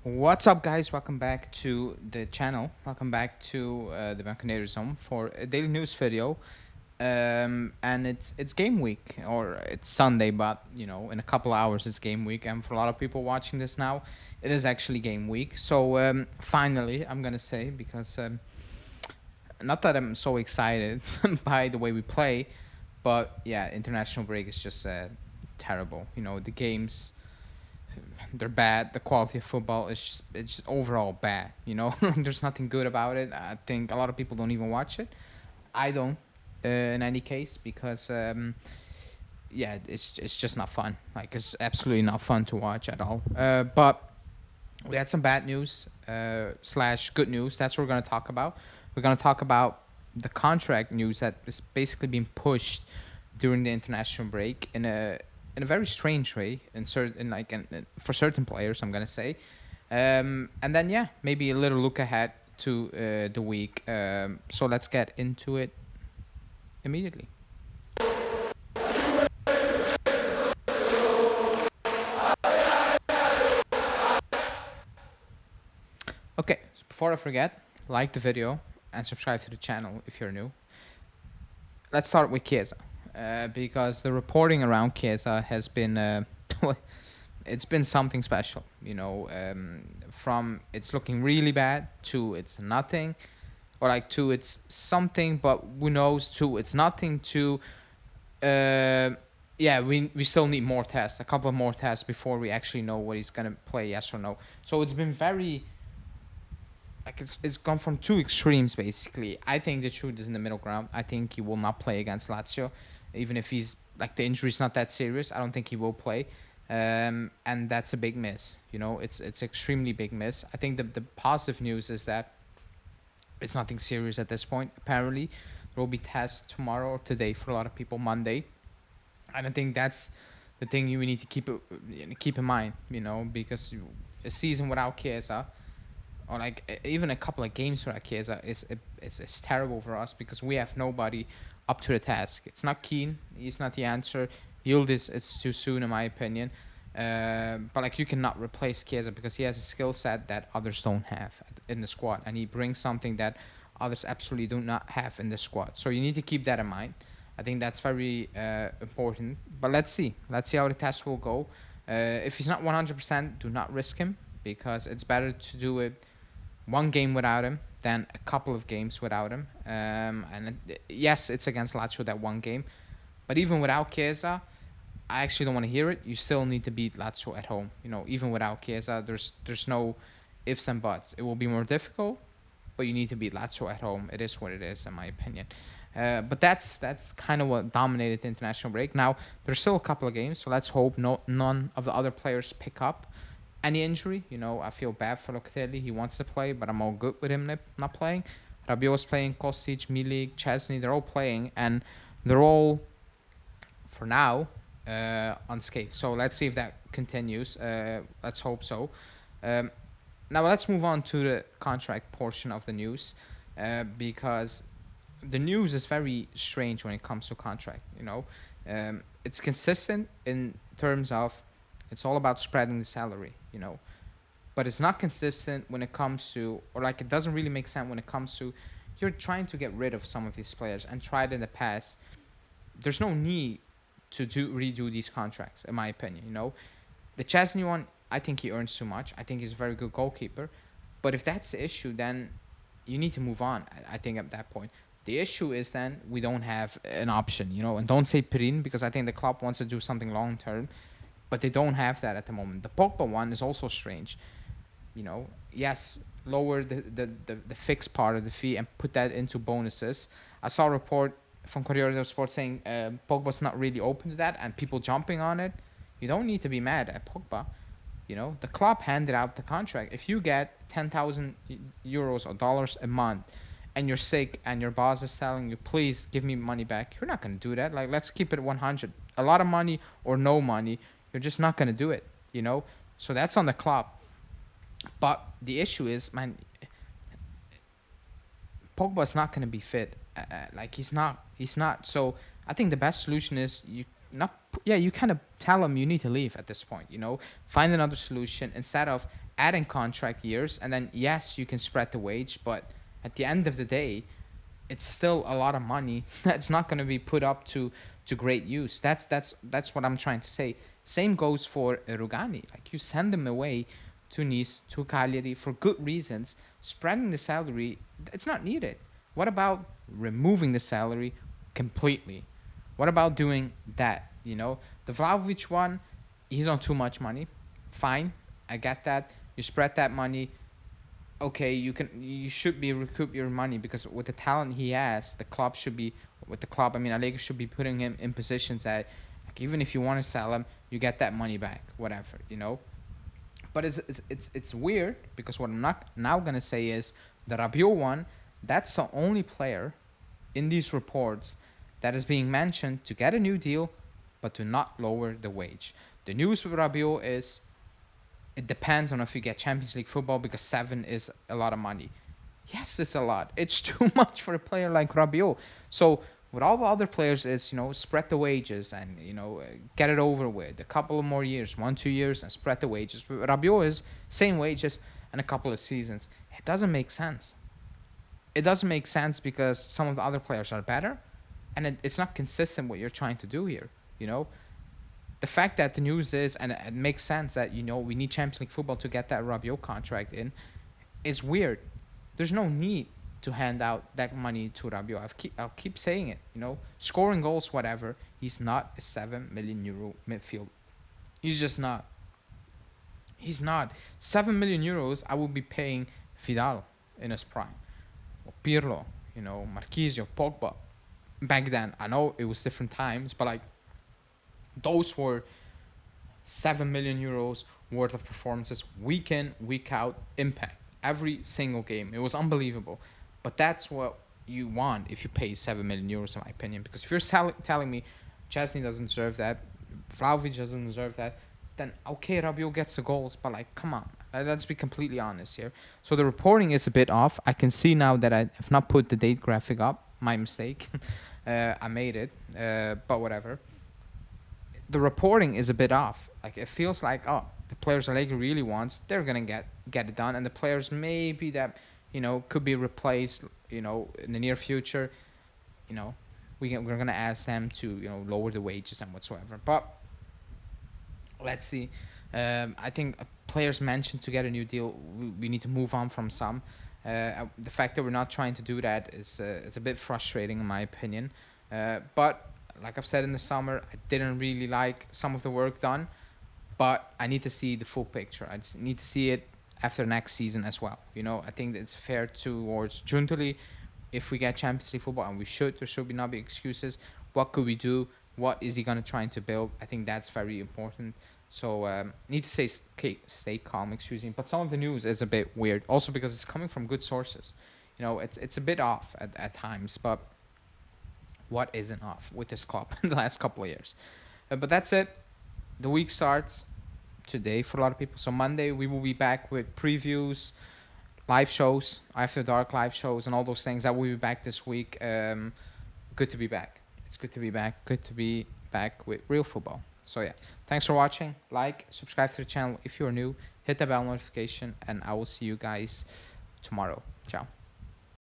What's up, guys? Welcome back to the channel. Welcome back to the Buccaneers Zone for a daily news video. And it's game week, or it's Sunday, but in a couple of hours it's game week. And for a lot of people watching this now, it is actually game week. So finally, I'm gonna say, because not that I'm so excited by the way we play, but yeah, international break is just terrible. The games, they're bad. The quality of football is just overall bad. There's nothing good about it. I think a lot of people don't even watch it. I don't, in any case, because yeah, it's just not fun. Like, it's absolutely not fun to watch at all. But we had some bad news slash good news. That's what we're gonna talk about. We're gonna talk about the contract news that is basically being pushed during the international break in a very strange way, for certain players, I'm gonna say. And then yeah, maybe a little look ahead to the week. So let's get into it immediately. Okay, so before I forget, like the video and subscribe to the channel if you're new. Let's start with Chiesa, because the reporting around Chiesa has been it's been something special. From it's looking really bad to it's nothing, or like to it's something but who knows, to it's nothing, to yeah, we still need more tests, a couple of more tests before we actually know what he's gonna play, yes or no. So it's been very, like, it's gone from two extremes basically. I think the truth is in the middle ground. I think he will not play against Lazio, even if he's like, the injury's not that serious. I don't think he will play, and that's a big miss. It's extremely big miss. I think the positive news is that it's nothing serious at this point. Apparently, there will be tests tomorrow or today, for a lot of people Monday, and I think that's the thing you need to keep in mind. Because a season without Chiesa, or like even a couple of games without Chiesa, it's terrible for us, because we have nobody up to the task. It's not Keane. He's not the answer. Yildiz, it's too soon in my opinion. But like, you cannot replace Chiesa, because he has a skill set that others don't have in the squad, and he brings something that others absolutely do not have in the squad. So you need to keep that in mind. I think that's very important. But let's see. Let's see how the test will go. If he's not 100%, do not risk him, because it's better to do it one game without him than a couple of games without him. Yes, it's against Lazio, that one game. But even without Chiesa, I actually don't want to hear it. You still need to beat Lazio at home. Even without Chiesa, there's no ifs and buts. It will be more difficult, but you need to beat Lazio at home. It is what it is, in my opinion. But that's kind of what dominated the international break. Now, there's still a couple of games, so let's hope none of the other players pick up any injury. I feel bad for Locatelli. He wants to play, but I'm all good with him not playing. Rabiot's playing, Kostic, Milik, Chesney, they're all playing, and they're all, for now, unscathed. So let's see if that continues. Let's hope so. Now let's move on to the contract portion of the news, because the news is very strange when it comes to contract. It's consistent in terms of it's all about spreading the salary. But it's not consistent when it comes to, or like, it doesn't really make sense when it comes to, you're trying to get rid of some of these players and tried in the past. There's no need to redo these contracts, in my opinion. The Chesney one, I think he earns too much. I think he's a very good goalkeeper. But if that's the issue, then you need to move on, I think, at that point. The issue is then we don't have an option, and don't say Perin, because I think the club wants to do something long term, but they don't have that at the moment. The Pogba one is also strange. Yes, lower the fixed part of the fee and put that into bonuses. I saw a report from Corriere dello Sport saying Pogba's not really open to that, and people jumping on it. You don't need to be mad at Pogba. The club handed out the contract. If you get 10,000 euros or dollars a month, and you're sick, and your boss is telling you, please give me money back, you're not going to do that. Like, let's keep it 100. A lot of money or no money, you're just not going to do it, So that's on the club. But the issue is, man, Pogba's not going to be fit. Like, he's not. So I think the best solution is, you not yeah, you kind of tell him you need to leave at this point. Find another solution instead of adding contract years, and then yes, you can spread the wage, but at the end of the day, it's still a lot of money that's not going to be put up to great use. That's what I'm trying to say. Same goes for Rugani. Like, you send him away to Nice, to Cagliari for good reasons. Spreading the salary, it's not needed. What about removing the salary completely? What about doing that? The Vlahovic one, he's on too much money. Fine, I get that. You spread that money. Okay, you should be recoup your money, because with the talent he has, the club should be with the club. I mean, Allegri should be putting him in positions that, like, even if you want to sell him, you get that money back, whatever. But it's weird, because what I'm not now gonna say is the Rabiot one. That's the only player in these reports that is being mentioned to get a new deal, but to not lower the wage. The news with Rabiot is it depends on if you get Champions League football, because 7 is a lot of money. Yes, it's a lot. It's too much for a player like Rabiot. So with all the other players is, spread the wages and, get it over with. A couple of more years, 1-2 years, and spread the wages. But Rabiot is same wages and a couple of seasons. It doesn't make sense. It doesn't make sense because some of the other players are better, and it's not consistent what you're trying to do here. The fact that the news is, and it makes sense that, we need Champions League football to get that Rabiot contract in, is weird. There's no need to hand out that money to Rabiot. I'll keep saying it. Scoring goals, whatever. He's not a 7 million euro midfield. He's just not. He's not. 7 million euros. I would be paying Vidal in his prime, or Pirlo, Marquisio, Pogba. Back then, I know it was different times, but like, those were 7 million euros worth of performances, week in, week out, impact every single game. It was unbelievable. But that's what you want if you pay 7 million euros, in my opinion. Because if you're telling me Chesney doesn't deserve that, Vlahovic doesn't deserve that, then okay, Rabiot gets the goals, but like, come on. Let's be completely honest here. So the reporting is a bit off. I can see now that I have not put the date graphic up. My mistake. I made it, but whatever. The reporting is a bit off. Like, it feels like, the players Allegri really wants, they're gonna get it done, and the players maybe that could be replaced, in the near future, we're gonna ask them to lower the wages and whatsoever. But let's see. I think players mentioned to get a new deal, we need to move on from some. The fact that we're not trying to do that is a bit frustrating, in my opinion. But like I've said in the summer, I didn't really like some of the work done, but I need to see the full picture. I just need to see it after next season as well. I think that it's fair towards Giuntoli. If we get Champions League football, and there should not be excuses. What could we do? What is he going to try to build? I think that's very important. So need to stay calm, excuse me. But some of the news is a bit weird, also because it's coming from good sources. It's a bit off at times, but what isn't off with this club in the last couple of years? But that's it. The week starts today for a lot of people. So Monday we will be back with previews, live shows, after dark live shows, and all those things. That will be back this week. Good to be back. It's good to be back. Good to be back with real football. So yeah, thanks for watching. Like, subscribe to the channel if you're new. Hit the bell notification, and I will see you guys tomorrow. Ciao.